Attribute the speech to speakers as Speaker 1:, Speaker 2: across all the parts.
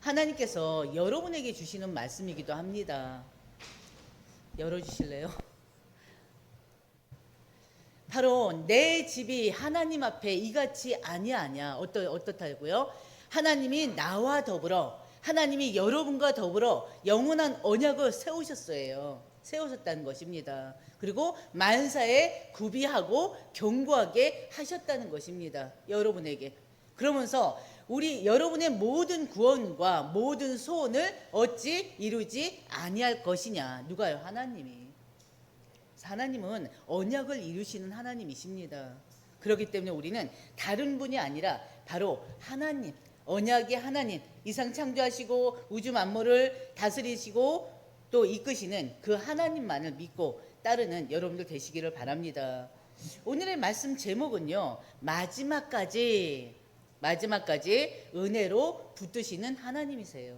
Speaker 1: 하나님께서 여러분에게 주시는 말씀이기도 합니다. 열어주실래요? 바로 내 집이 하나님 앞에 이같이 아니하냐. 어떻다고요? 하나님이 나와 더불어, 하나님이 여러분과 더불어 영원한 언약을 세우셨다는 것입니다. 그리고 만사에 구비하고 견고하게 하셨다는 것입니다. 여러분에게. 그러면서 여러분의 모든 구원과 모든 소원을 어찌 이루지 아니할 것이냐. 누가요? 하나님이. 하나님은 언약을 이루시는 하나님이십니다. 그렇기 때문에 우리는 다른 분이 아니라 바로 하나님, 언약의 하나님, 이상 창조하시고 우주 만물을 다스리시고 또 이끄시는 그 하나님만을 믿고 따르는 여러분들 되시기를 바랍니다. 오늘의 말씀 제목은요, 마지막까지 은혜로 붙드시는 하나님이세요.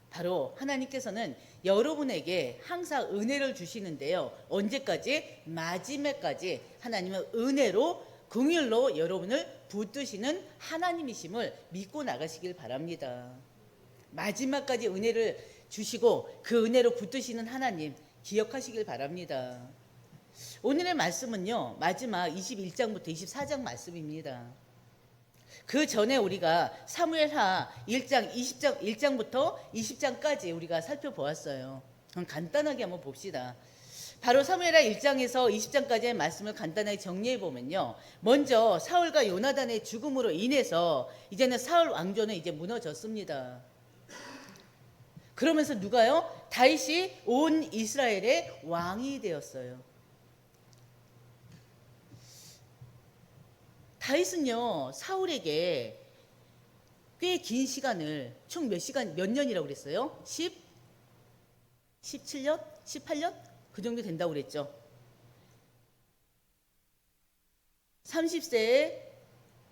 Speaker 1: 바로 하나님께서는 여러분에게 항상 은혜를 주시는데요. 언제까지? 마지막까지 하나님은 은혜로, 긍휼로 여러분을 붙드시는 하나님이심을 믿고 나가시길 바랍니다. 마지막까지 은혜를 주시고 그 은혜로 붙드시는 하나님 기억하시길 바랍니다. 오늘의 말씀은요, 마지막 21장부터 24장 말씀입니다. 그 전에 우리가 사무엘하 1장 1장부터 20장까지 우리가 살펴보았어요. 그럼 간단하게 한번 봅시다. 바로 사무엘하 1장에서 20장까지의 말씀을 간단하게 정리해 보면요, 먼저 사울과 요나단의 죽음으로 인해서 이제는 사울 왕조는 이제 무너졌습니다. 그러면서 누가요? 다윗이 온 이스라엘의 왕이 되었어요. 다윗은요, 사울에게 꽤 긴 시간을, 총 몇 년이라고 그랬어요? 17년? 18년? 그 정도 된다고 그랬죠. 30세에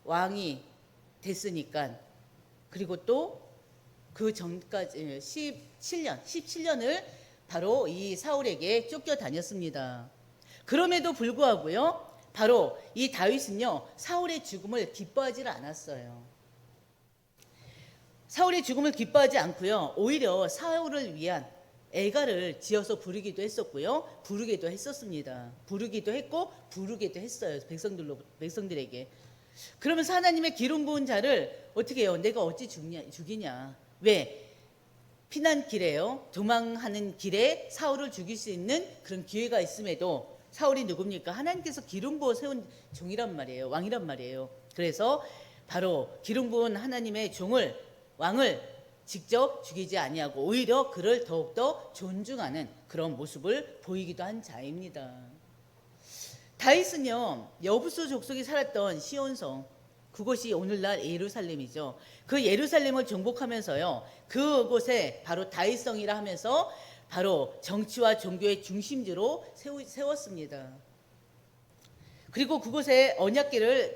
Speaker 1: 왕이 됐으니까, 그리고 또 그 전까지 17년을 바로 이 사울에게 쫓겨 다녔습니다. 그럼에도 불구하고요, 바로 이 다윗은요, 사울의 죽음을 기뻐하지 않았어요. 사울의 죽음을 기뻐하지 않고요, 오히려 사울을 위한 애가를 지어서 부르기도 했었고요, 부르기도 했었습니다. 부르기도 했고 부르기도 했어요. 백성들에게. 그러면서 하나님의 기름 부은 자를 어떻게 해요? 내가 어찌 죽이냐? 왜? 피난길에요, 도망하는 길에 사울을 죽일 수 있는 그런 기회가 있음에도 사울이 누굽니까? 하나님께서 기름 부어 세운 종이란 말이에요. 왕이란 말이에요. 그래서 바로 기름 부은 하나님의 왕을 직접 죽이지 아니하고 오히려 그를 더욱더 존중하는 그런 모습을 보이기도 한 자입니다. 다윗은요, 여부수 족속이 살았던 시온성, 그곳이 오늘날 예루살렘이죠. 그 예루살렘을 정복하면서요, 그곳에 바로 다윗성이라 하면서 바로 정치와 종교의 중심지로 세웠습니다. 그리고 그곳에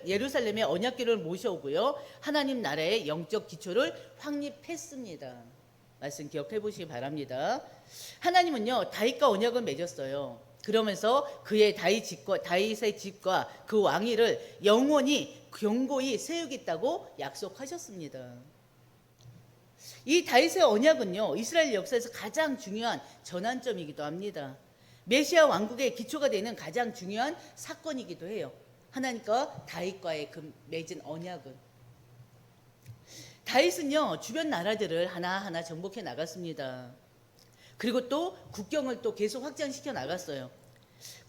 Speaker 1: 예루살렘의 언약궤를 모셔오고요, 하나님 나라의 영적 기초를 확립했습니다. 말씀 기억해 보시기 바랍니다. 하나님은요, 다윗과 언약을 맺었어요. 그러면서 다윗의 집과 그 왕위를 영원히 견고히 세우겠다고 약속하셨습니다. 이 다윗의 언약은요, 이스라엘 역사에서 가장 중요한 전환점이기도 합니다. 메시아 왕국의 기초가 되는 가장 중요한 사건이기도 해요. 하나님과 다윗과의 그 맺은 언약은. 다윗은요, 주변 나라들을 하나하나 정복해 나갔습니다. 그리고 또 국경을 또 계속 확장시켜 나갔어요.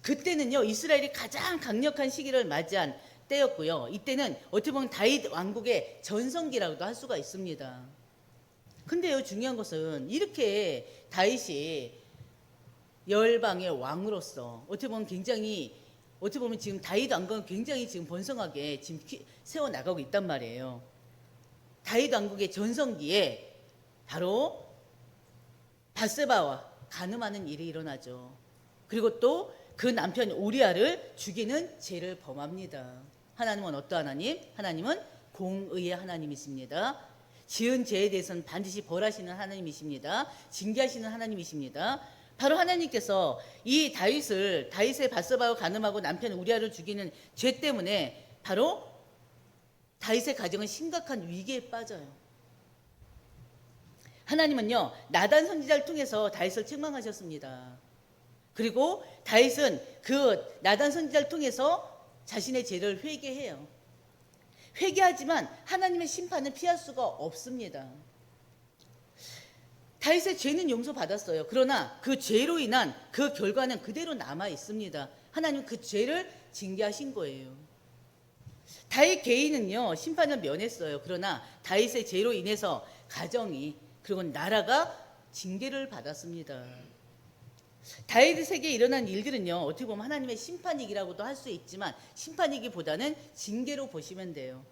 Speaker 1: 그때는요, 이스라엘이 가장 강력한 시기를 맞이한 때였고요. 이때는 어떻게 보면 다윗 왕국의 전성기라고도 할 수가 있습니다. 근데요, 중요한 것은 이렇게 다윗이 열방의 왕으로서 어떻게 보면 지금 다윗 왕국은 굉장히 지금 번성하게 지금 세워 나가고 있단 말이에요. 다윗 왕국의 전성기에 바로 바세바와 간음하는 일이 일어나죠. 그리고 또 그 남편 우리아를 죽이는 죄를 범합니다. 하나님은 어떠한 하나님? 하나님은 공의의 하나님이십니다. 지은 죄에 대해서는 반드시 벌하시는 하나님이십니다. 징계하시는 하나님이십니다. 바로 하나님께서 이 다윗의 바세바와 간음하고 남편 우리아를 죽이는 죄 때문에 바로 다윗의 가정은 심각한 위기에 빠져요. 하나님은요 나단 선지자를 통해서 다윗을 책망하셨습니다. 그리고 다윗은 그 나단 선지자를 통해서 자신의 죄를 회개해요. 회개하지만 하나님의 심판을 피할 수가 없습니다. 다윗의 죄는 용서받았어요. 그러나 그 죄로 인한 그 결과는 그대로 남아 있습니다. 하나님은 그 죄를 징계하신 거예요. 다윗 개인은요 심판을 면했어요. 그러나 다윗의 죄로 인해서 가정이 그리고 나라가 징계를 받았습니다. 다윗에게 일어난 일들은요 어떻게 보면 하나님의 심판이기라고도 할 수 있지만 심판이기보다는 징계로 보시면 돼요.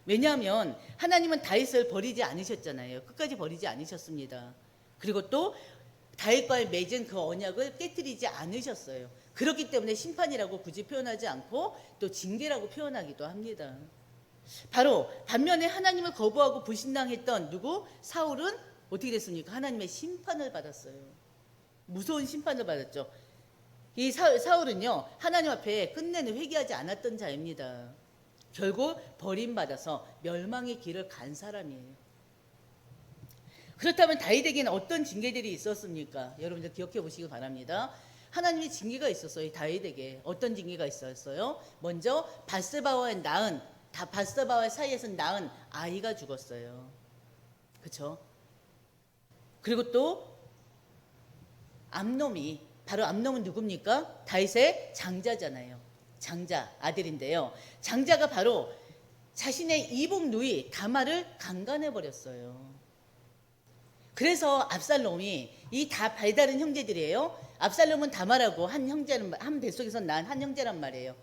Speaker 1: 왜냐하면 하나님은 다윗을 버리지 않으셨잖아요. 끝까지 버리지 않으셨습니다. 그리고 또 다윗과의 맺은 그 언약을 깨뜨리지 않으셨어요. 그렇기 때문에 심판이라고 굳이 표현하지 않고 또 징계라고 표현하기도 합니다. 바로 반면에 하나님을 거부하고 불신당했던 누구? 사울은 어떻게 됐습니까? 하나님의 심판을 받았어요. 무서운 심판을 받았죠. 이 사울은요 하나님 앞에 끝내는 회개하지 않았던 자입니다. 결국 버림받아서 멸망의 길을 간 사람이에요. 그렇다면 다윗에게는 어떤 징계들이 있었습니까? 여러분들 기억해 보시기 바랍니다. 하나님의 징계가 있었어요. 다윗에게 어떤 징계가 있었어요? 먼저 바세바와의 사이에서 낳은 아이가 죽었어요. 그렇죠? 그리고 또 암놈이, 바로 암놈은 누굽니까? 다윗의 장자잖아요. 장자 아들인데요. 장자가 바로 자신의 이복 누이 다말을 강간해 버렸어요. 그래서 압살롬이, 이 다 발다른 형제들이에요. 압살롬은 다말하고 한 뱃속에서 난 한 형제란 말이에요.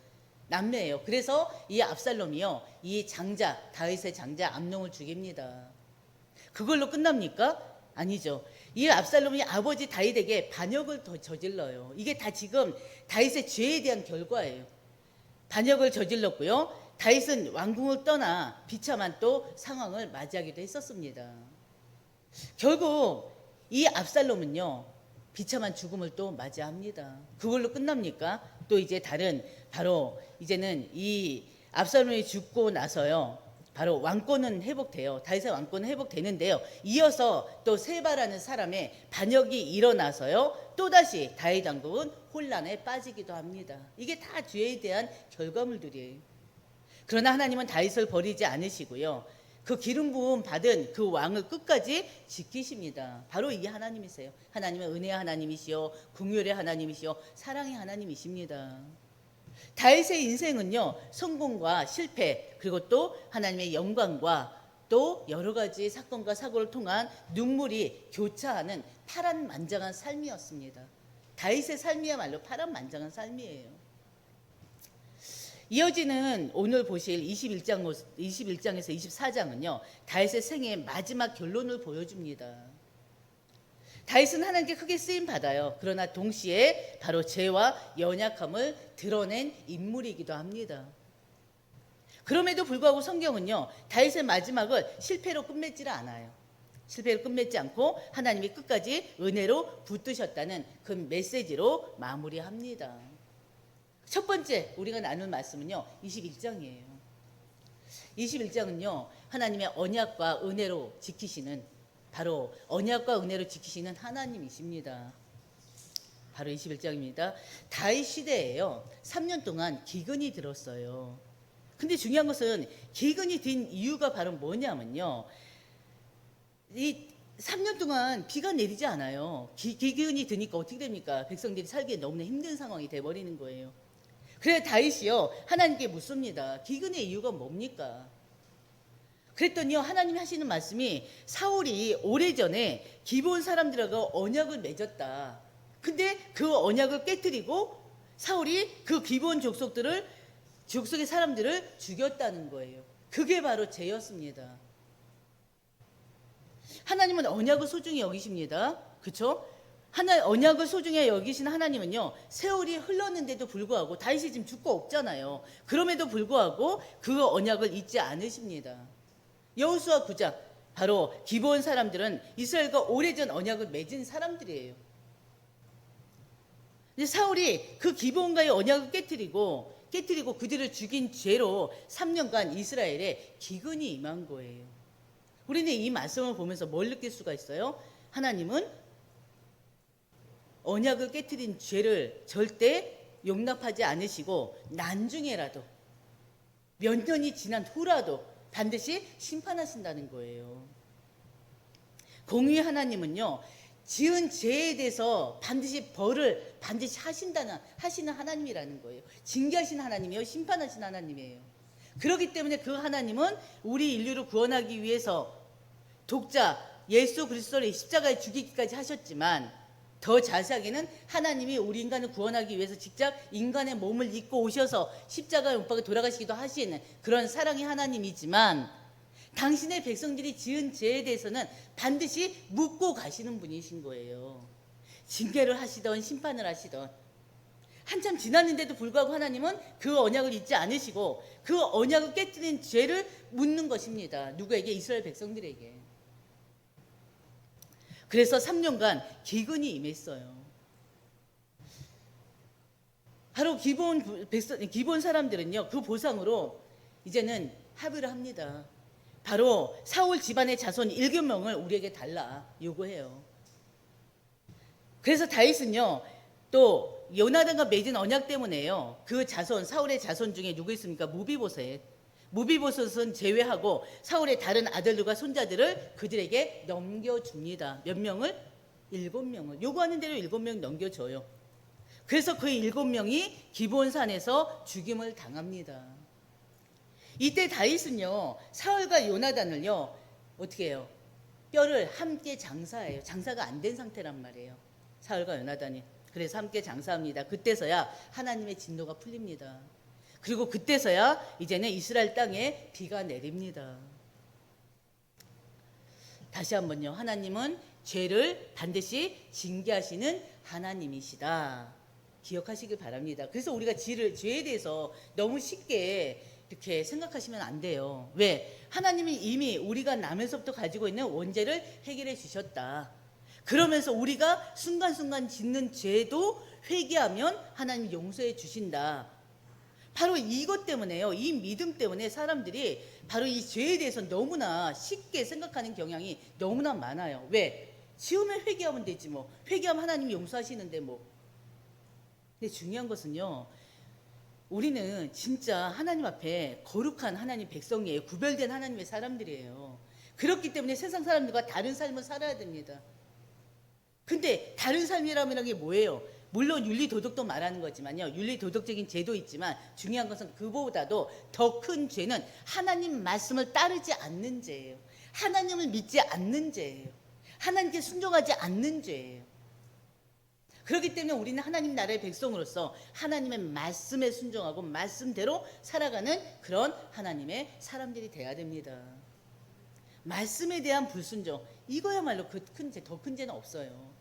Speaker 1: 남매예요. 그래서 이 압살롬이요 이 장자, 다윗의 장자 암놈을 죽입니다. 그걸로 끝납니까? 아니죠. 이 압살롬이 아버지 다윗에게 반역을 더 저질러요. 이게 다 지금 다윗의 죄에 대한 결과예요. 반역을 저질렀고요. 다윗은 왕궁을 떠나 비참한 또 상황을 맞이하기도 했었습니다. 결국 이 압살롬은요 비참한 죽음을 또 맞이합니다. 그걸로 끝납니까? 또 이제 다른, 바로 이제는 이 압살롬이 죽고 나서요 바로 왕권은 회복돼요. 다윗의 왕권은 회복되는데요. 이어서 또 세바라는 사람의 반역이 일어나서요 또다시 다윗 왕국은 혼란에 빠지기도 합니다. 이게 다 죄에 대한 결과물들이에요. 그러나 하나님은 다윗을 버리지 않으시고요 그 기름 부음 받은 그 왕을 끝까지 지키십니다. 바로 이게 하나님이세요. 하나님은 은혜의 하나님이시요 긍휼의 하나님이시요 사랑의 하나님이십니다. 다윗의 인생은요 성공과 실패 그리고 또 하나님의 영광과 또 여러 가지 사건과 사고를 통한 눈물이 교차하는 파란만장한 삶이었습니다. 다윗의 삶이야말로 파란만장한 삶이에요. 이어지는 오늘 보실 21장에서 24장은요 다윗의 생애의 마지막 결론을 보여줍니다. 다윗은 하나님께 크게 쓰임 받아요. 그러나 동시에 바로 죄와 연약함을 드러낸 인물이기도 합니다. 그럼에도 불구하고 성경은요 다윗의 마지막을 실패로 끝맺지를 않아요. 실패로 끝맺지 않고 하나님이 끝까지 은혜로 붙드셨다는 그 메시지로 마무리합니다. 첫 번째 우리가 나눌 말씀은요 21장이에요. 21장은요 하나님의 언약과 은혜로 지키시는, 바로 언약과 은혜로 지키시는 하나님이십니다. 바로 21장입니다. 다윗 시대에요 3년 동안 기근이 들었어요. 근데 중요한 것은 기근이 든 이유가 바로 뭐냐면요 이 3년 동안 비가 내리지 않아요. 기근이 드니까 어떻게 됩니까? 백성들이 살기에 너무나 힘든 상황이 돼버리는 거예요. 그래서 다윗이요 하나님께 묻습니다. 기근의 이유가 뭡니까? 그랬더니요 하나님이 하시는 말씀이, 사울이 오래전에 기브온 사람들하고 언약을 맺었다. 근데 그 언약을 깨뜨리고 사울이 그 기브온 족속의 사람들을 죽였다는 거예요. 그게 바로 죄였습니다. 하나님은 언약을 소중히 여기십니다. 그렇죠? 언약을 소중히 여기신 하나님은요 세월이 흘렀는데도 불구하고, 다윗이 지금 죽고 없잖아요. 그럼에도 불구하고 그 언약을 잊지 않으십니다. 여호수아 9장, 바로 기브온 사람들은 이스라엘과 오래전 언약을 맺은 사람들이에요. 근데 사울이 그 기브온과의 언약을 깨뜨리고 그들을 죽인 죄로 3년간 이스라엘에 기근이 임한 거예요. 우리는 이 말씀을 보면서 뭘 느낄 수가 있어요? 하나님은 언약을 깨트린 죄를 절대 용납하지 않으시고 나중에라도 몇 년이 지난 후라도 반드시 심판하신다는 거예요. 공의 하나님은요, 지은 죄에 대해서 반드시 벌을 반드시 하시는 하나님이라는 거예요. 징계하시는 하나님이에요. 심판하시는 하나님이에요. 그렇기 때문에 그 하나님은 우리 인류를 구원하기 위해서 독자 예수 그리스도를 십자가에 죽이기까지 하셨지만, 더 자세하게는 하나님이 우리 인간을 구원하기 위해서 직접 인간의 몸을 입고 오셔서 십자가에 못 박아 돌아가시기도 하시는 그런 사랑의 하나님이지만, 당신의 백성들이 지은 죄에 대해서는 반드시 묻고 가시는 분이신 거예요. 징계를 하시던 심판을 하시던 한참 지났는데도 불구하고 하나님은 그 언약을 잊지 않으시고 그 언약을 깨뜨린 죄를 묻는 것입니다. 누구에게? 이스라엘 백성들에게. 그래서 3년간 기근이 임했어요. 바로 기본 사람들은요, 그 보상으로 이제는 합의를 합니다. 바로 사울 집안의 자손 7명을 우리에게 달라 요구해요. 그래서 다윗은요, 또 요나단과 맺은 언약 때문에요, 그 자손, 사울의 자손 중에 누구 있습니까? 무비보셋은 제외하고 사울의 다른 아들들과 손자들을 그들에게 넘겨줍니다. 몇 명을? 7명을. 요구하는 대로 7명 넘겨줘요. 그래서 그 7명이 기본산에서 죽임을 당합니다. 이때 다윗은요, 사울과 요나단을요, 어떻게 해요? 뼈를 함께 장사해요. 장사가 안 된 상태란 말이에요, 사울과 요나단이. 그래서 함께 장사합니다. 그때서야 하나님의 진노가 풀립니다. 그리고 그때서야 이제는 이스라엘 땅에 비가 내립니다. 다시 한번요, 하나님은 죄를 반드시 징계하시는 하나님이시다, 기억하시길 바랍니다. 그래서 우리가 죄에 대해서 너무 쉽게 이렇게 생각하시면 안 돼요. 왜? 하나님이 이미 우리가 나면서부터 가지고 있는 원죄를 해결해 주셨다. 그러면서 우리가 순간순간 짓는 죄도 회개하면 하나님이 용서해 주신다. 바로 이것 때문에요, 이 믿음 때문에 사람들이 바로 이 죄에 대해서 너무나 쉽게 생각하는 경향이 너무나 많아요. 왜? 지으면 회개하면 되지 뭐. 회개하면 하나님이 용서하시는데 뭐. 근데 중요한 것은요, 우리는 진짜 하나님 앞에 거룩한 하나님 백성이에요. 구별된 하나님의 사람들이에요. 그렇기 때문에 세상 사람들과 다른 삶을 살아야 됩니다. 근데 다른 삶이라는 게 뭐예요? 물론 윤리도덕도 말하는 거지만요, 윤리도덕적인 죄도 있지만 중요한 것은 그보다도 더 큰 죄는 하나님 말씀을 따르지 않는 죄예요. 하나님을 믿지 않는 죄예요. 하나님께 순종하지 않는 죄예요. 그렇기 때문에 우리는 하나님 나라의 백성으로서 하나님의 말씀에 순종하고 말씀대로 살아가는 그런 하나님의 사람들이 돼야 됩니다. 말씀에 대한 불순종, 이거야말로 더 큰 죄는 없어요.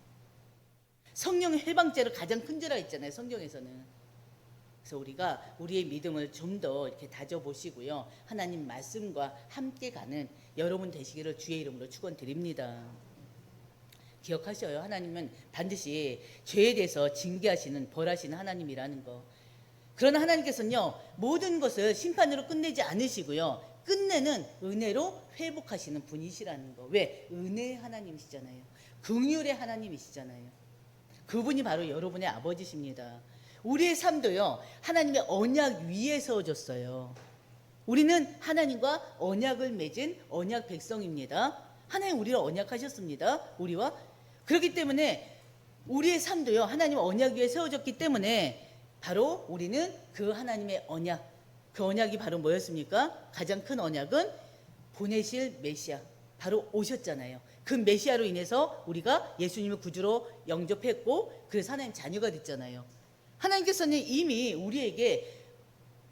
Speaker 1: 성령의 해방죄로 가장 큰 죄라 있잖아요, 성경에서는. 그래서 우리가 우리의 믿음을 좀 더 이렇게 다져보시고요, 하나님 말씀과 함께 가는 여러분 되시기를 주의 이름으로 축원드립니다. 기억하셔요. 하나님은 반드시 죄에 대해서 징계하시는, 벌하시는 하나님이라는 거. 그러나 하나님께서는요, 모든 것을 심판으로 끝내지 않으시고요, 끝내는 은혜로 회복하시는 분이시라는 거. 왜? 은혜의 하나님이시잖아요. 긍휼의 하나님이시잖아요. 그분이 바로 여러분의 아버지십니다. 우리의 삶도요, 하나님의 언약 위에 세워졌어요. 우리는 하나님과 언약을 맺은 언약 백성입니다. 하나님 우리를 언약하셨습니다. 우리와. 그렇기 때문에 우리의 삶도요, 하나님 언약 위에 세워졌기 때문에 바로 우리는 그 하나님의 언약, 그 언약이 바로 뭐였습니까? 가장 큰 언약은 보내실 메시아, 바로 오셨잖아요. 그 메시아로 인해서 우리가 예수님을 구주로 영접했고, 그래서 하나님 자녀가 됐잖아요. 하나님께서는 이미 우리에게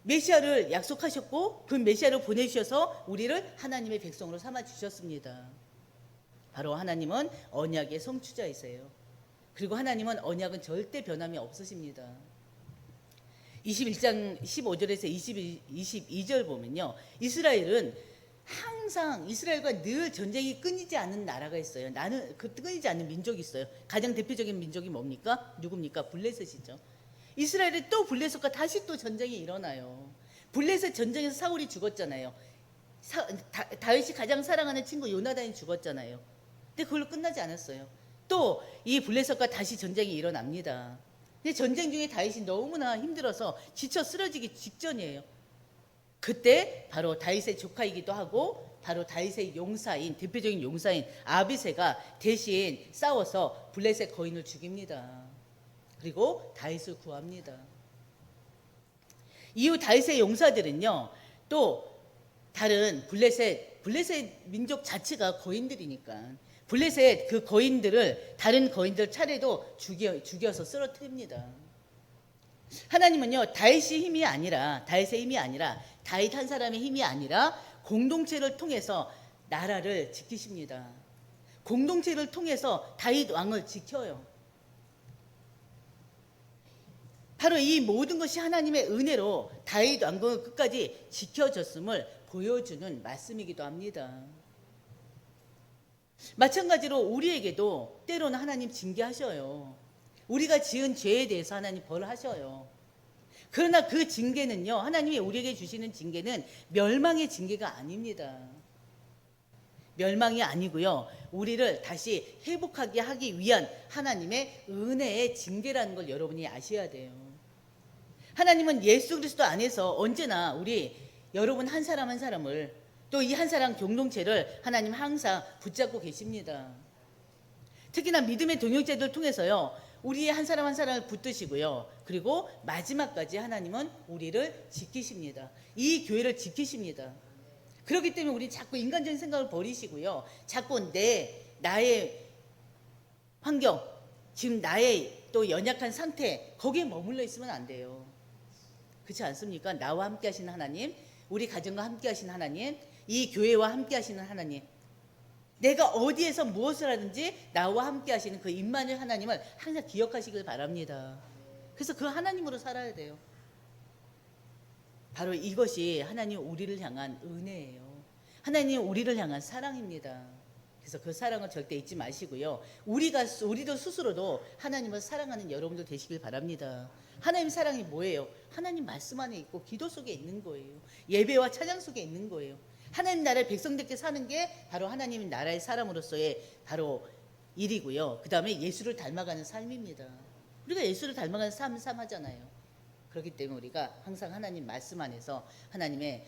Speaker 1: 메시아를 약속하셨고, 그 메시아를 보내주셔서 우리를 하나님의 백성으로 삼아 주셨습니다. 바로 하나님은 언약의 성취자이세요. 그리고 하나님은 언약은 절대 변함이 없으십니다. 21장 15절에서 22절 보면요, 이스라엘은 항상 이스라엘과 늘 전쟁이 끊이지 않는 나라가 있어요. 나는 그 끊이지 않는 민족이 있어요. 가장 대표적인 민족이 뭡니까? 누굽니까? 블레셋이죠. 이스라엘이 또 블레셋과 다시 또 전쟁이 일어나요. 블레셋 전쟁에서 사울이 죽었잖아요. 다윗이 가장 사랑하는 친구 요나단이 죽었잖아요. 근데 그걸로 끝나지 않았어요. 또 이 블레셋과 다시 전쟁이 일어납니다. 근데 전쟁 중에 다윗이 너무나 힘들어서 지쳐 쓰러지기 직전이에요. 그때 바로 다윗의 조카이기도 하고 바로 다윗의 용사인, 대표적인 용사인 아비새가 대신 싸워서 블레셋 거인을 죽입니다. 그리고 다윗을 구합니다. 이후 다윗의 용사들은요, 또 다른 블레셋 민족 자체가 거인들이니까 블레셋 그 거인들을 다른 거인들 차례도 죽여서 쓰러뜨립니다. 하나님은요, 다윗의 힘이 아니라 다윗 한 사람의 힘이 아니라 공동체를 통해서 나라를 지키십니다. 공동체를 통해서 다윗 왕을 지켜요. 바로 이 모든 것이 하나님의 은혜로 다윗 왕국을 끝까지 지켜졌음을 보여주는 말씀이기도 합니다. 마찬가지로 우리에게도 때로는 하나님 징계하셔요. 우리가 지은 죄에 대해서 하나님 벌하셔요. 그러나 그 징계는요, 하나님이 우리에게 주시는 징계는 멸망의 징계가 아닙니다. 멸망이 아니고요, 우리를 다시 회복하게 하기 위한 하나님의 은혜의 징계라는 걸 여러분이 아셔야 돼요. 하나님은 예수 그리스도 안에서 언제나 여러분 한 사람 한 사람을, 또 이 한 사람 공동체를 하나님 항상 붙잡고 계십니다. 특히나 믿음의 동역자들 통해서요, 우리 한 사람 한 사람을 붙드시고요, 그리고 마지막까지 하나님은 우리를 지키십니다. 이 교회를 지키십니다. 그렇기 때문에 우리 자꾸 인간적인 생각을 버리시고요, 자꾸 나의 환경, 지금 나의 또 연약한 상태, 거기에 머물러 있으면 안 돼요. 그렇지 않습니까? 나와 함께 하시는 하나님, 우리 가정과 함께 하시는 하나님, 이 교회와 함께 하시는 하나님, 내가 어디에서 무엇을 하든지 나와 함께 하시는 그 임마누엘 하나님을 항상 기억하시길 바랍니다. 그래서 그 하나님으로 살아야 돼요. 바로 이것이 하나님 우리를 향한 은혜예요. 하나님 우리를 향한 사랑입니다. 그래서 그 사랑을 절대 잊지 마시고요, 우리도 스스로도 하나님을 사랑하는 여러분들 되시길 바랍니다. 하나님 사랑이 뭐예요? 하나님 말씀 안에 있고 기도 속에 있는 거예요. 예배와 찬양 속에 있는 거예요. 하나님 나라의 백성들께 사는 게 바로 하나님 나라의 사람으로서의 바로 일이고요, 그 다음에 예수를 닮아가는 삶입니다. 우리가 예수를 닮아가는 삶 하잖아요. 그렇기 때문에 우리가 항상 하나님 말씀 안에서 하나님의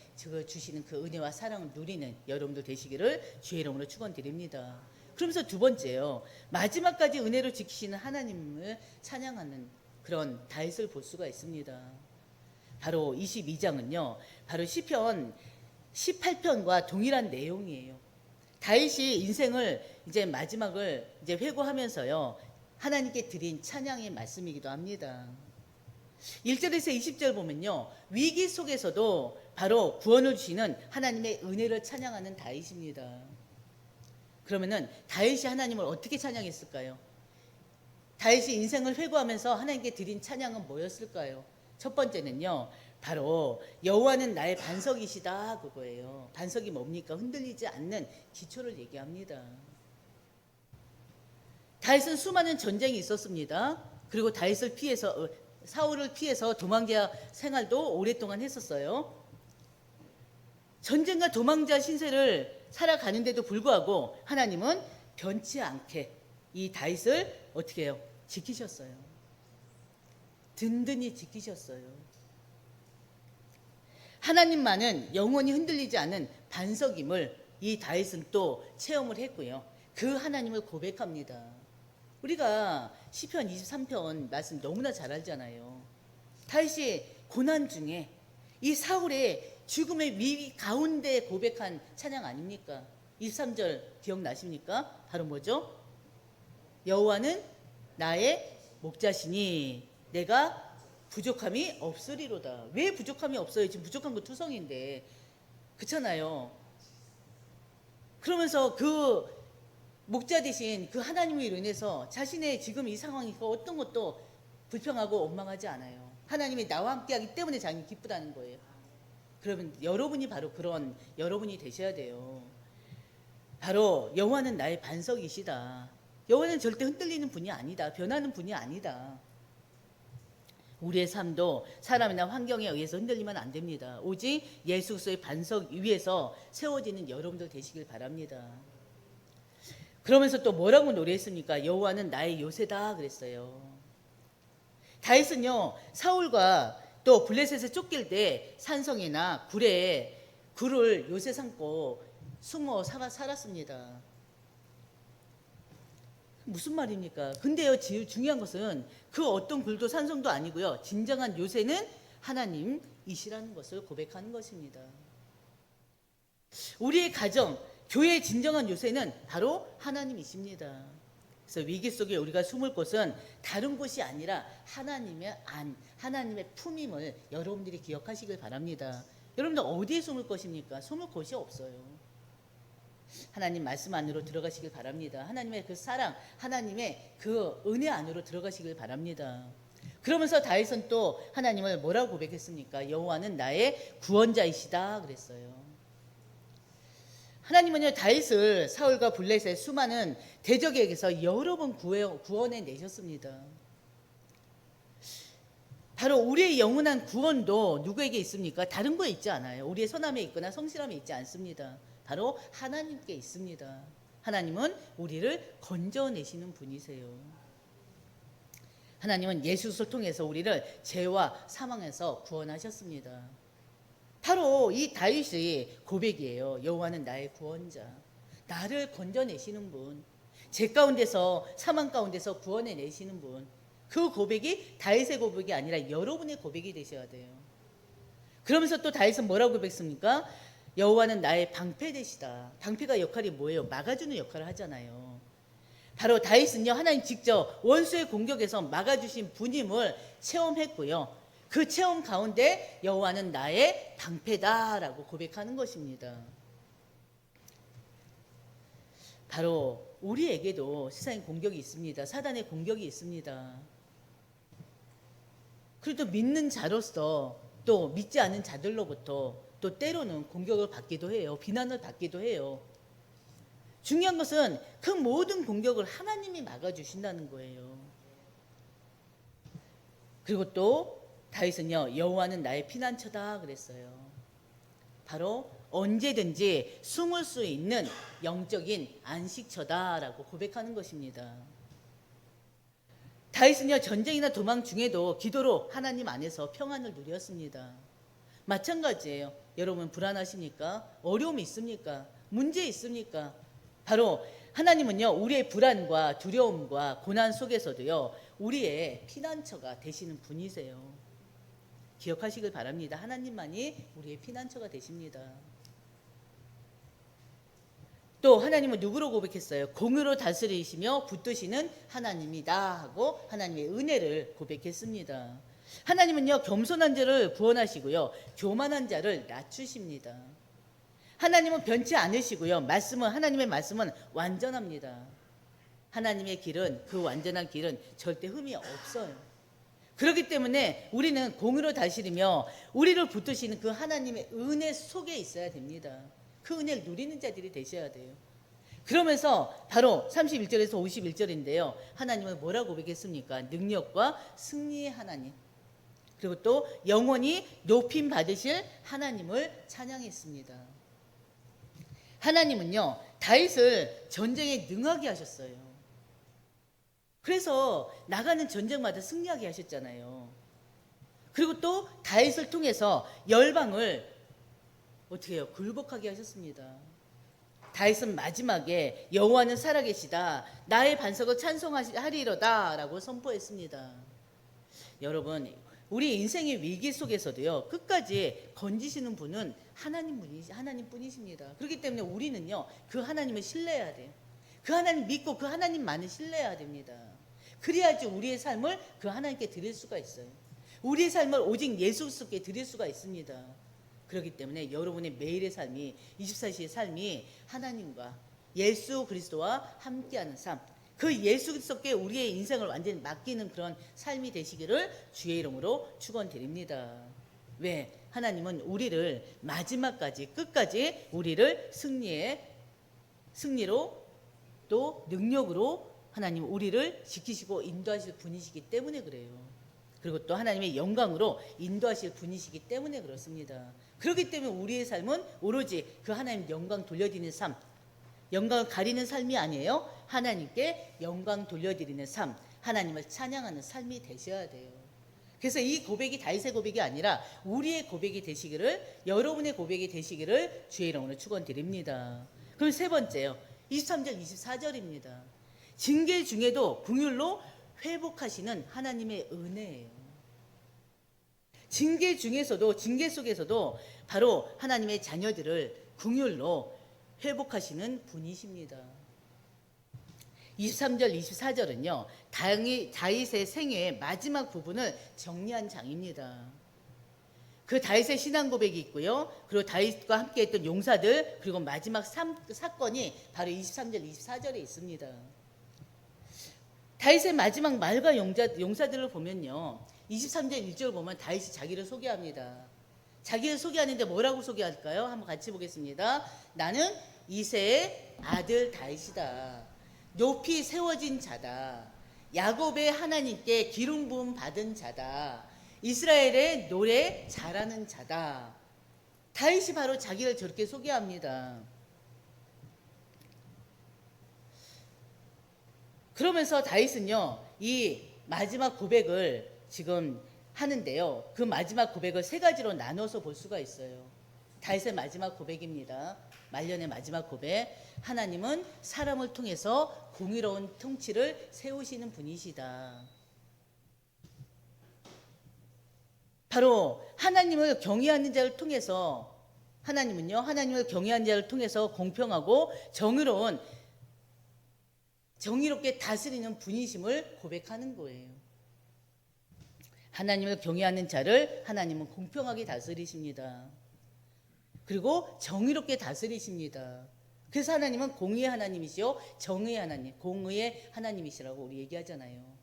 Speaker 1: 주시는 그 은혜와 사랑을 누리는 여러분들 되시기를 주의 이름으로 축원드립니다. 그러면서 두 번째요, 마지막까지 은혜로 지키시는 하나님을 찬양하는 그런 다윗을 볼 수가 있습니다. 바로 22장은요, 바로 시편 18편과 동일한 내용이에요. 다윗이 인생을 이제 마지막을 이제 회고하면서요, 하나님께 드린 찬양의 말씀이기도 합니다. 1절에서 20절 보면요, 위기 속에서도 바로 구원을 주시는 하나님의 은혜를 찬양하는 다윗입니다. 그러면은 다윗이 하나님을 어떻게 찬양했을까요? 다윗이 인생을 회고하면서 하나님께 드린 찬양은 뭐였을까요? 첫 번째는요, 바로 여호와는 나의 반석이시다, 그거예요. 반석이 뭡니까? 흔들리지 않는 기초를 얘기합니다. 다윗은 수많은 전쟁이 있었습니다. 그리고 사울을 피해서 도망자 생활도 오랫동안 했었어요. 전쟁과 도망자 신세를 살아가는데도 불구하고 하나님은 변치 않게 이 다윗을 어떻게 해요? 지키셨어요. 든든히 지키셨어요. 하나님만은 영원히 흔들리지 않은 반석임을 이 다윗은 또 체험을 했고요, 그 하나님을 고백합니다. 우리가 시편 23편 말씀 너무나 잘 알잖아요. 다윗이 고난 중에 이 사울의 죽음의 위기 가운데 고백한 찬양 아닙니까? 23절 기억나십니까? 바로 뭐죠? 여호와는 나의 목자시니 내가 부족함이 없으리로다. 왜 부족함이 없어요? 지금 부족한 거 투성인데, 그렇잖아요. 그러면서 그 목자 되신 그 하나님으로 인해서 자신의 지금 이 상황이 어떤 것도 불평하고 원망하지 않아요. 하나님이 나와 함께하기 때문에 자기 기쁘다는 거예요. 그러면 여러분이 바로 그런 여러분이 되셔야 돼요. 바로 여호와는 나의 반석이시다. 여호와는 절대 흔들리는 분이 아니다. 변하는 분이 아니다. 우리의 삶도 사람이나 환경에 의해서 흔들리면 안 됩니다. 오직 예수 그리스도의 반석 위에서 세워지는 여러분들 되시길 바랍니다. 그러면서 또 뭐라고 노래했습니까? 여호와는 나의 요새다 그랬어요. 다윗은요 사울과 또 블레셋에 쫓길 때 산성이나 굴에 굴을 요새 삼고 숨어 살았습니다. 무슨 말입니까? 근데요 중요한 것은 그 어떤 굴도 산성도 아니고요. 진정한 요새는 하나님이시라는 것을 고백하는 것입니다. 우리의 가정, 교회의 진정한 요새는 바로 하나님이십니다. 그래서 위기 속에 우리가 숨을 곳은 다른 곳이 아니라 하나님의 안, 하나님의 품임을 여러분들이 기억하시길 바랍니다. 여러분들 어디에 숨을 것입니까? 숨을 곳이 없어요. 하나님 말씀 안으로 들어가시길 바랍니다. 하나님의 그 사랑, 하나님의 그 은혜 안으로 들어가시길 바랍니다. 그러면서 다윗은 또 하나님을 뭐라고 고백했습니까? 여호와는 나의 구원자이시다 그랬어요. 하나님은요 다윗을 사울과 블레셋 수많은 대적에게서 여러 번 구원해 내셨습니다. 바로 우리의 영원한 구원도 누구에게 있습니까? 다른 거에 있지 않아요. 우리의 선함에 있거나 성실함에 있지 않습니다. 바로 하나님께 있습니다. 하나님은 우리를 건져내시는 분이세요. 하나님은 예수 그리스도를 통해서 우리를 죄와 사망에서 구원하셨습니다. 바로 이 다윗의 고백이에요. 여호와는 나의 구원자, 나를 건져내시는 분, 죄 가운데서 사망 가운데서 구원해 내시는 분. 그 고백이 다윗의 고백이 아니라 여러분의 고백이 되셔야 돼요. 그러면서 또 다윗은 뭐라고 고백했습니까? 여호와는 나의 방패 되시다. 방패가 역할이 뭐예요? 막아주는 역할을 하잖아요. 바로 다윗은요 하나님 직접 원수의 공격에서 막아주신 분임을 체험했고요. 그 체험 가운데 여호와는 나의 방패다라고 고백하는 것입니다. 바로 우리에게도 세상의 공격이 있습니다. 사단의 공격이 있습니다. 그래도 믿는 자로서 또 믿지 않는 자들로부터 또 때로는 공격을 받기도 해요. 비난을 받기도 해요. 중요한 것은 그 모든 공격을 하나님이 막아주신다는 거예요. 그리고 또 다윗은요 여호와는 나의 피난처다 그랬어요. 바로 언제든지 숨을 수 있는 영적인 안식처다라고 고백하는 것입니다. 다윗은요 전쟁이나 도망 중에도 기도로 하나님 안에서 평안을 누렸습니다. 마찬가지예요. 여러분 불안하십니까? 어려움이 있습니까? 문제 있습니까? 바로 하나님은요 우리의 불안과 두려움과 고난 속에서도요 우리의 피난처가 되시는 분이세요. 기억하시길 바랍니다. 하나님만이 우리의 피난처가 되십니다. 또 하나님은 누구로 고백했어요? 공의로 다스리시며 붙드시는 하나님이다 하고 하나님의 은혜를 고백했습니다. 하나님은요 겸손한 자를 구원하시고요 교만한 자를 낮추십니다. 하나님은 변치 않으시고요 하나님의 말씀은 완전합니다. 하나님의 길은 그 완전한 길은 절대 흠이 없어요. 그렇기 때문에 우리는 공의로 다스리며 우리를 붙드시는 그 하나님의 은혜 속에 있어야 됩니다. 그 은혜를 누리는 자들이 되셔야 돼요. 그러면서 바로 31절에서 51절인데요 하나님은 뭐라고 고백했습니까? 능력과 승리의 하나님, 그리고 또 영원히 높임 받으실 하나님을 찬양했습니다. 하나님은요 다윗을 전쟁에 능하게 하셨어요. 그래서 나가는 전쟁마다 승리하게 하셨잖아요. 그리고 또 다윗을 통해서 열방을 어떻게 해요? 굴복하게 하셨습니다. 다윗은 마지막에 여호와는 살아계시다, 나의 반석을 찬송하리로다 라고 선포했습니다. 여러분 우리 인생의 위기 속에서도요 끝까지 건지시는 분은 하나님뿐이십니다. 그렇기 때문에 우리는요 그 하나님을 신뢰해야 돼요. 그 하나님 믿고 그 하나님만을 신뢰해야 됩니다. 그래야지 우리의 삶을 그 하나님께 드릴 수가 있어요. 우리의 삶을 오직 예수 그리스도께 드릴 수가 있습니다. 그렇기 때문에 여러분의 매일의 삶이 24시의 삶이 하나님과 예수 그리스도와 함께하는 삶, 그 예수 그리스도께 우리의 인생을 완전히 맡기는 그런 삶이 되시기를 주의 이름으로 축원드립니다. 왜? 하나님은 우리를 마지막까지 끝까지 우리를 승리로 또 능력으로 하나님 우리를 지키시고 인도하실 분이시기 때문에 그래요. 그리고 또 하나님의 영광으로 인도하실 분이시기 때문에 그렇습니다. 그렇기 때문에 우리의 삶은 오로지 그 하나님 영광 돌려드리는 삶, 영광을 가리는 삶이 아니에요. 하나님께 영광 돌려드리는 삶, 하나님을 찬양하는 삶이 되셔야 돼요. 그래서 이 고백이 다윗의 고백이 아니라 우리의 고백이 되시기를, 여러분의 고백이 되시기를 주의 이름으로 축원드립니다. 그럼 세 번째요. 23절 24절입니다. 징계 중에도 긍휼로 회복하시는 하나님의 은혜예요. 징계 중에서도, 징계 속에서도 바로 하나님의 자녀들을 긍휼로 회복하시는 분이십니다. 23절 24절은요 다윗의 생애의 마지막 부분을 정리한 장입니다. 그 다윗의 신앙 고백이 있고요, 그리고 다윗과 함께 했던 용사들, 그리고 마지막 사건이 바로 23절 24절에 있습니다. 다윗의 마지막 말과 용사들을 보면요, 23절 1절 보면 다윗이 자기를 소개합니다. 자기를 소개하는데 뭐라고 소개할까요? 한번 같이 보겠습니다. 나는 이새의 아들 다윗이다. 높이 세워진 자다. 야곱의 하나님께 기름 부음 받은 자다. 이스라엘의 노래 잘하는 자다. 다윗이 바로 자기를 저렇게 소개합니다. 그러면서 다윗은요, 이 마지막 고백을 지금 하는데요, 그 마지막 고백을 세 가지로 나눠서 볼 수가 있어요. 다윗의 마지막 고백입니다. 말년의 마지막 고백. 하나님은 사람을 통해서 공의로운 통치를 세우시는 분이시다. 바로 하나님을 경외하는 자를 통해서, 하나님은요, 하나님을 경외하는 자를 통해서 공평하고 정의롭게 다스리는 분이심을 고백하는 거예요. 하나님을 경외하는 자를 하나님은 공평하게 다스리십니다. 그리고 정의롭게 다스리십니다. 그래서 하나님은 공의의 하나님이시요 정의의 하나님, 공의의 하나님이시라고 우리 얘기하잖아요.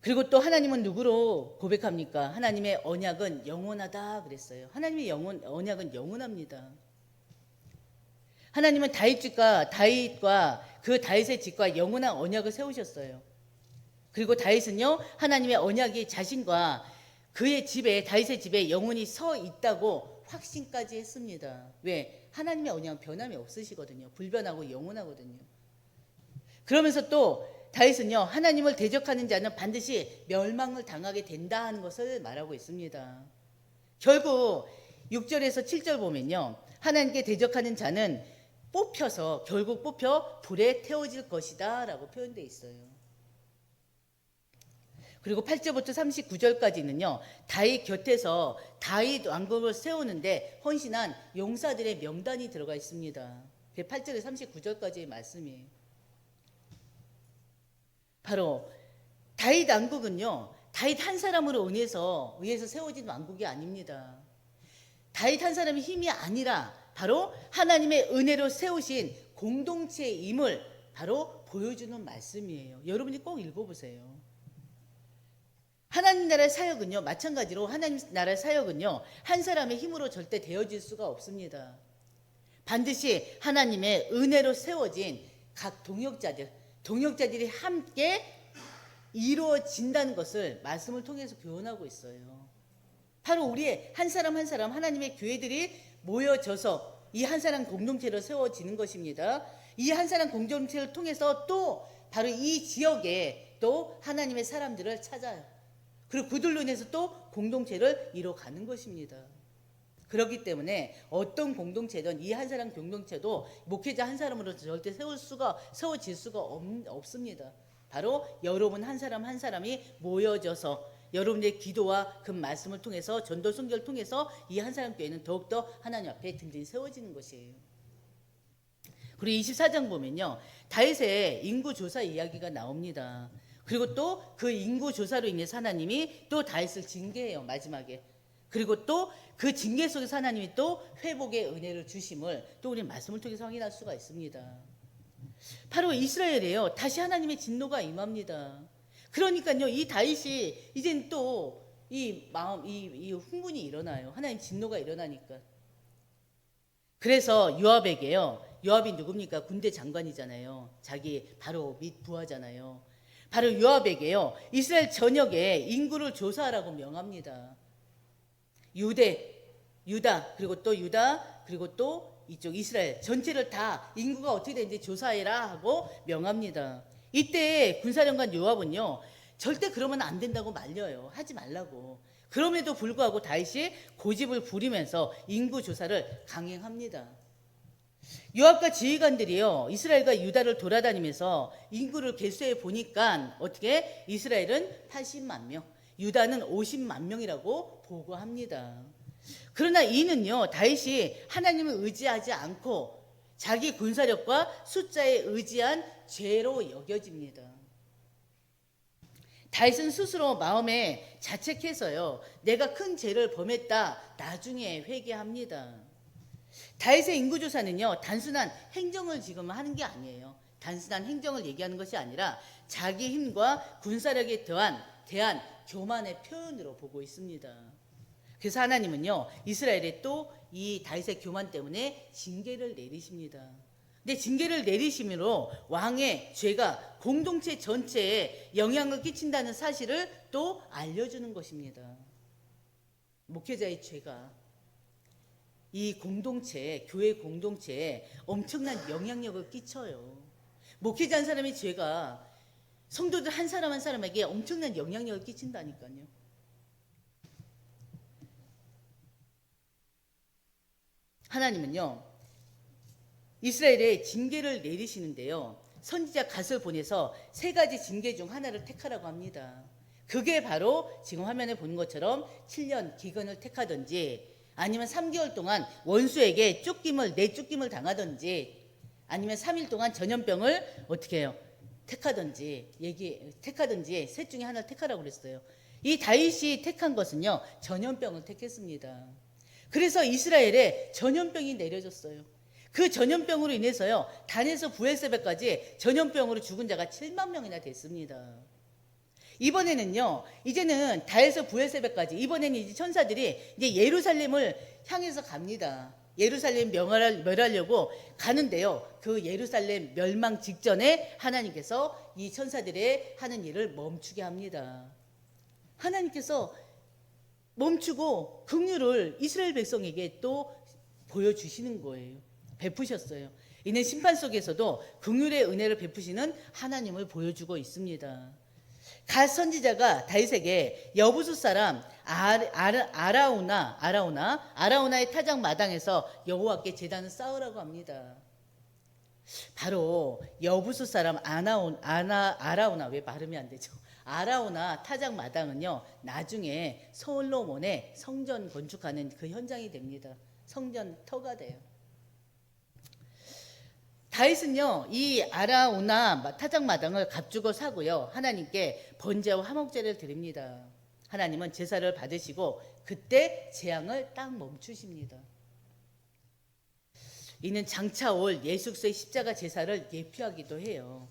Speaker 1: 그리고 또 하나님은 누구로 고백합니까? 하나님의 언약은 영원하다 그랬어요. 하나님의 언약은 영원합니다. 하나님은 다윗과 그 다윗의 집과 영원한 언약을 세우셨어요. 그리고 다윗은요, 하나님의 언약이 자신과 그의 집에, 다윗의 집에 영원히 서 있다고 확신까지 했습니다. 왜? 하나님의 언약은 변함이 없으시거든요. 불변하고 영원하거든요. 그러면서 또 다윗은요, 하나님을 대적하는 자는 반드시 멸망을 당하게 된다 하는 것을 말하고 있습니다. 결국 6절에서 7절 보면요, 하나님께 대적하는 자는 결국 뽑혀 불에 태워질 것이다 라고 표현되어 있어요. 그리고 8절부터 39절까지는요, 다윗 곁에서 다윗 왕국을 세우는데 헌신한 용사들의 명단이 들어가 있습니다. 8절에서 39절까지의 말씀이에요. 바로 다윗 왕국은요, 다윗 한 사람으로 의해서 세워진 왕국이 아닙니다. 다윗 한 사람의 힘이 아니라 바로 하나님의 은혜로 세우신 공동체임을 바로 보여주는 말씀이에요. 여러분이 꼭 읽어보세요. 하나님 나라의 사역은요, 마찬가지로 하나님 나라의 사역은요, 한 사람의 힘으로 절대 되어질 수가 없습니다. 반드시 하나님의 은혜로 세워진 각 동역자들이 함께 이루어진다는 것을 말씀을 통해서 교훈하고 있어요. 바로 우리의 한 사람 한 사람, 하나님의 교회들이 모여져서 이 한 사람 공동체로 세워지는 것입니다. 이 한 사람 공동체를 통해서 또 바로 이 지역에 또 하나님의 사람들을 찾아요. 그리고 그들로 인해서 또 공동체를 이뤄가는 것입니다. 그렇기 때문에 어떤 공동체든 이 한 사람 공동체도 목회자 한 사람으로 절대 세워질 수가 없습니다. 바로 여러분 한 사람 한 사람이 모여져서 여러분의 기도와 그 말씀을 통해서, 전도 선교를 통해서 이 한 사람 교회는 더욱더 하나님 앞에 든든히 세워지는 것이에요. 그리고 24장 보면요, 다윗의 인구조사 이야기가 나옵니다. 그리고 또 그 인구조사로 인해서 하나님이 또 다윗을 징계해요, 마지막에. 그리고 또 그 징계 속에서 하나님이 또 회복의 은혜를 주심을 또 우리 말씀을 통해서 확인할 수가 있습니다. 바로 이스라엘이에요. 다시 하나님의 진노가 임합니다. 그러니까요, 이 다윗이 이젠 또 이 흥분이 일어나요. 하나님 진노가 일어나니까. 그래서 요압에게요, 요압이 누굽니까? 군대 장관이잖아요. 자기 바로 밑 부하잖아요. 바로 요압에게요, 이스라엘 전역의 인구를 조사하라고 명합니다. 유다, 그리고 또 이쪽 이스라엘 전체를 다 인구가 어떻게 되는지 조사해라 하고 명합니다. 이때 군사령관 요압은요, 절대 그러면 안 된다고 말려요. 하지 말라고. 그럼에도 불구하고 다윗이 고집을 부리면서 인구 조사를 강행합니다. 요압과 지휘관들이요, 이스라엘과 유다를 돌아다니면서 인구를 계수해 보니까 어떻게 이스라엘은 80만 명, 유다는 50만 명이라고 보고합니다. 그러나 이는요, 다윗이 하나님을 의지하지 않고 자기 군사력과 숫자에 의지한 죄로 여겨집니다. 다윗은 스스로 마음에 자책해서요, 내가 큰 죄를 범했다 나중에 회개합니다. 다윗의 인구조사는요, 단순한 행정을 지금 하는 게 아니에요. 단순한 행정을 얘기하는 것이 아니라 자기 힘과 군사력에 대한 교만의 표현으로 보고 있습니다. 그래서 하나님은요, 이스라엘에 또 이 다윗의 교만 때문에 징계를 내리십니다. 근데 징계를 내리심으로 왕의 죄가 공동체 전체에 영향을 끼친다는 사실을 또 알려주는 것입니다. 목회자의 죄가 이 공동체, 교회 공동체에 엄청난 영향력을 끼쳐요. 목회자 한 사람의 죄가 성도들 한 사람 한 사람에게 엄청난 영향력을 끼친다니까요. 하나님은요, 이스라엘에 징계를 내리시는데요, 선지자 갓을 보내서 3가지 징계 중 하나를 택하라고 합니다. 그게 바로 지금 화면에 보는 것처럼 7년 기근을 택하든지, 아니면 3개월 동안 원수에게 쫓김을 당하든지, 아니면 3일 동안 전염병을 어떻게 해요? 택하든지 셋 중에 하나를 택하라고 그랬어요. 이 다윗이 택한 것은요, 전염병을 택했습니다. 그래서 이스라엘에 전염병이 내려졌어요. 그 전염병으로 인해서요, 단에서 부엘세바까지 전염병으로 죽은 자가 7만 명이나 됐습니다. 이번에는요, 이제는 단에서 부엘세바까지, 이번에는 이제 천사들이 이제 예루살렘을 향해서 갑니다. 예루살렘 멸하려고 가는데요, 그 예루살렘 멸망 직전에 하나님께서 이 천사들의 하는 일을 멈추게 합니다. 하나님께서 멈추고 긍휼을 이스라엘 백성에게 또 보여주시는 거예요. 베푸셨어요. 이는 심판 속에서도 긍휼의 은혜를 베푸시는 하나님을 보여주고 있습니다. 갓 선지자가 다윗에게 여부수 사람 아라우나의 타작 마당에서 여호와께 제단을 쌓으라고 합니다. 바로 여부수 사람 아라우나, 왜 발음이 안 되죠? 아라우나 타작 마당은요, 나중에 솔로몬의 성전 건축하는 그 현장이 됩니다. 성전 터가 돼요. 다윗은요, 이 아라우나 타작 마당을 값주고 사고요, 하나님께 번제와 화목제를 드립니다. 하나님은 제사를 받으시고 그때 재앙을 딱 멈추십니다. 이는 장차 올 예수 그리스도의 십자가 제사를 예표하기도 해요.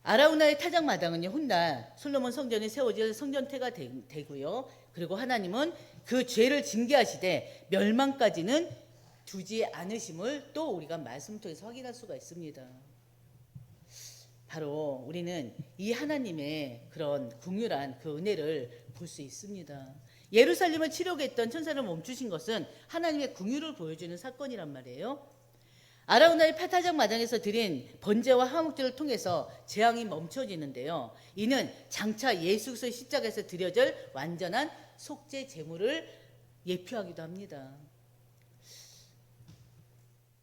Speaker 1: 아라우나의 타작 마당은요, 훗날 솔로몬 성전이 세워질 성전태가 되고요, 그리고 하나님은 그 죄를 징계하시되 멸망까지는 두지 않으심을 또 우리가 말씀 통해서 확인할 수가 있습니다. 바로 우리는 이 하나님의 그런 긍휼한 그 은혜를 볼 수 있습니다. 예루살렘을 치려고 했던 천사를 멈추신 것은 하나님의 긍휼을 보여주는 사건이란 말이에요. 아라우나의 타작 마당에서 드린 번제와 화목제를 통해서 재앙이 멈춰지는데요, 이는 장차 예수 그리스도의 십자가에서 드려질 완전한 속죄 제물을 예표하기도 합니다.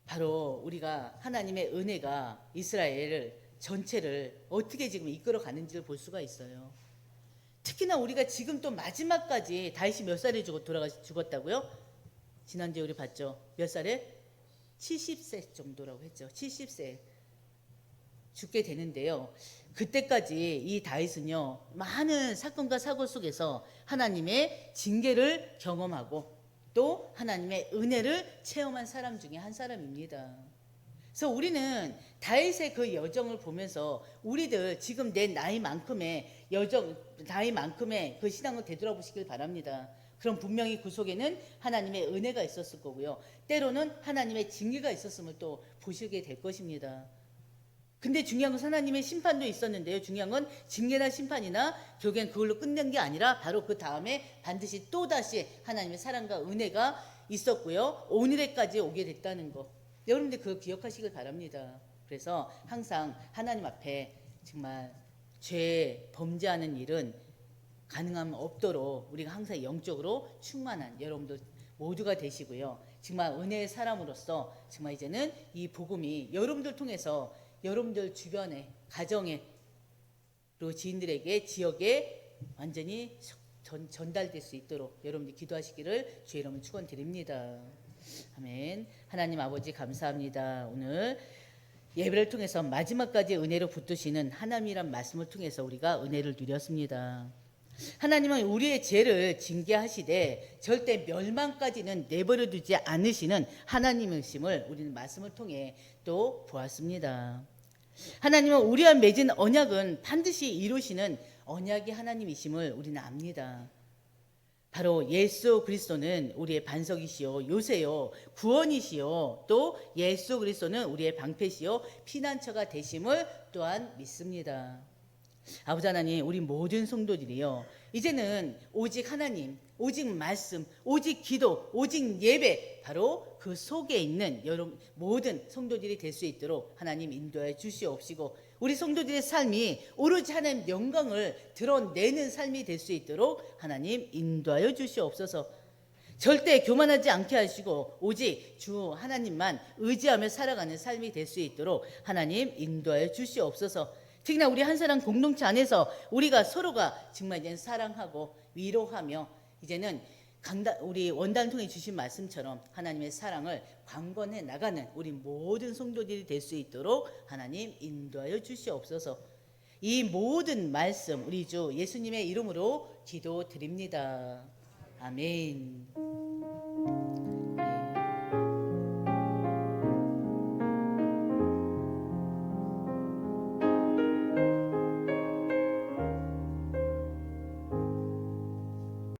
Speaker 1: 바로 우리가 하나님의 은혜가 이스라엘 전체를 어떻게 지금 이끌어 가는지를 볼 수가 있어요. 특히나 우리가 지금 또 마지막까지 다윗이 몇 살에 죽었다고요? 지난주에 우리 봤죠? 몇 살에? 70세 정도라고 했죠. 70세 죽게 되는데요, 그때까지 이 다윗은요, 많은 사건과 사고 속에서 하나님의 징계를 경험하고 또 하나님의 은혜를 체험한 사람 중에 한 사람입니다. 그래서 우리는 다윗의 그 여정을 보면서 우리들 지금 내 나이만큼의 나이만큼의 그 신앙을 되돌아보시길 바랍니다. 그럼 분명히 그 속에는 하나님의 은혜가 있었을 거고요, 때로는 하나님의 징계가 있었음을 또 보시게 될 것입니다. 근데 중요한 건 하나님의 심판도 있었는데요. 중요한 건 징계나 심판이나 결국엔 그걸로 끝낸 게 아니라 바로 그 다음에 반드시 또다시 하나님의 사랑과 은혜가 있었고요. 오늘에까지 오게 됐다는 거. 여러분들 그거 기억하시길 바랍니다. 그래서 항상 하나님 앞에 정말 죄 범죄하는 일은 가능하면 없도록 우리가 항상 영적으로 충만한 여러분들 모두가 되시고요. 정말 은혜의 사람으로서 정말 이제는 이 복음이 여러분들 통해서 여러분들 주변에 가정에 그리고 지인들에게 지역에 완전히 전달될 수 있도록 여러분들이 기도하시기를 주의 이름으로 축원드립니다. 아멘. 하나님 아버지 감사합니다. 오늘 예배를 통해서 마지막까지 은혜로 붙드시는 하나님이란 말씀을 통해서 우리가 은혜를 누렸습니다. 하나님은 우리의 죄를 징계하시되 절대 멸망까지는 내버려 두지 않으시는 하나님이심을 우리는 말씀을 통해 또 보았습니다. 하나님은 우리와 맺은 언약은 반드시 이루시는 언약의 하나님이심을 우리는 압니다. 바로 예수 그리스도는 우리의 반석이시요 요새요 구원이시요 또 예수 그리스도는 우리의 방패시요 피난처가 되심을 또한 믿습니다. 아버지 하나님, 우리 모든 성도들이요 이제는 오직 하나님, 오직 말씀, 오직 기도, 오직 예배, 바로 그 속에 있는 여러분 모든 성도들이 될 수 있도록 하나님 인도해 주시옵시고, 우리 성도들의 삶이 오로지 하나님 영광을 드러내는 삶이 될 수 있도록 하나님 인도하여 주시옵소서. 절대 교만하지 않게 하시고 오직 주 하나님만 의지하며 살아가는 삶이 될 수 있도록 하나님 인도하여 주시옵소서. 특히나 우리 한 사람 공동체 안에서 우리가 서로가 정말 이제 사랑하고 위로하며 이제는 우리 원단을 통해 주신 말씀처럼 하나님의 사랑을 광번해 나가는 우리 모든 성도들이 될 수 있도록 하나님 인도하여 주시옵소서. 이 모든 말씀 우리 주 예수님의 이름으로 기도드립니다. 아멘.